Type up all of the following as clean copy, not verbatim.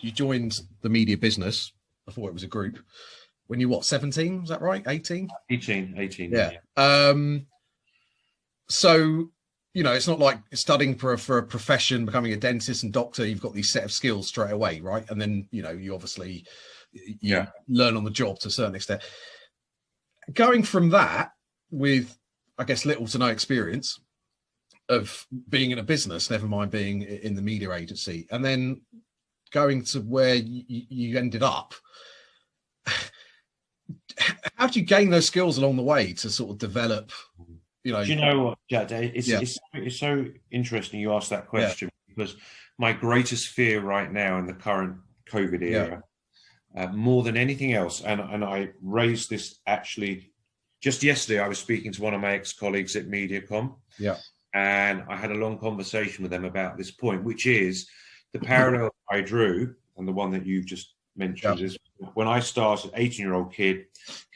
you joined the media business before it was a group when you, what, 17? Was that right? 18? 18. Yeah. So, you know, it's not like studying for a profession, becoming a dentist and doctor. You've got these set of skills straight away, right? And then, you know, you obviously learn on the job to a certain extent. Going from that with, I guess, little to no experience of being in a business, never mind being in the media agency, and then going to where you ended up, how do you gain those skills along the way to sort of develop, you know? Do you know what, Jad? It's so interesting you asked that question, because my greatest fear right now in the current COVID era, more than anything else, and I raised this actually just yesterday. I was speaking to one of my ex-colleagues at Mediacom, and I had a long conversation with them about this point, which is the parallel I drew, and the one that you've just mentioned is when I started, 18-year-old kid,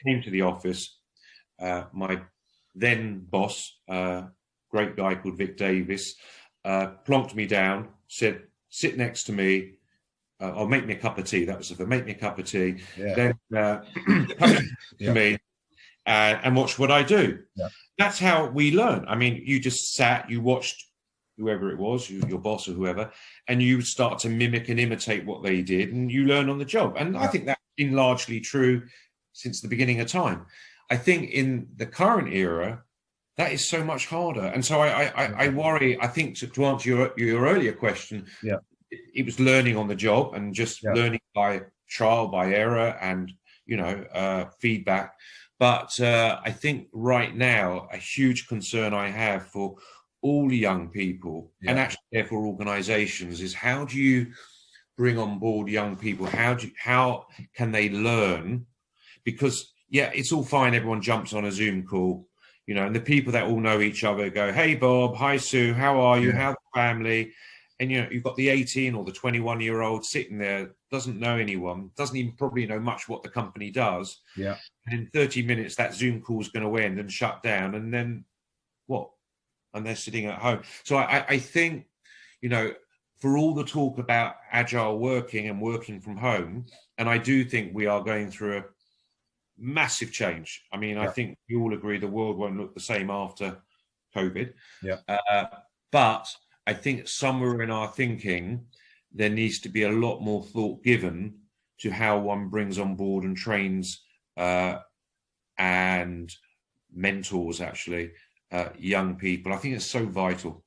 came to the office, my then boss, great guy called Vic Davis, plonked me down, said, sit next to me, or make me a cup of tea. That was the make me a cup of tea. Then come to me and watch what I do. That's how we learn. I mean, you just sat, you watched whoever it was, your boss or whoever, and you start to mimic and imitate what they did, and you learn on the job. And I think that's been largely true since the beginning of time. I think in the current era, that is so much harder. And so I worry, I think to answer your earlier question, it was learning on the job and just learning by trial, by error, and, you know, feedback. But I think right now, a huge concern I have for all young people and actually therefore organizations is, how do you bring on board young people? How can they learn? Because it's all fine. Everyone jumps on a Zoom call, you know, and the people that all know each other go, hey, Bob, hi, Sue, how are you? How's the family? And, you know, you've got the 18 or the 21-year-old sitting there, doesn't know anyone, doesn't even probably know much what the company does. And in 30 minutes, that Zoom call is going to end and shut down. And then what? And they're sitting at home. So I think, you know, for all the talk about agile working and working from home, and I do think we are going through a massive change. I mean, I think we all agree the world won't look the same after COVID. But I think somewhere in our thinking, there needs to be a lot more thought given to how one brings on board and trains and mentors, actually, young people. I think it's so vital.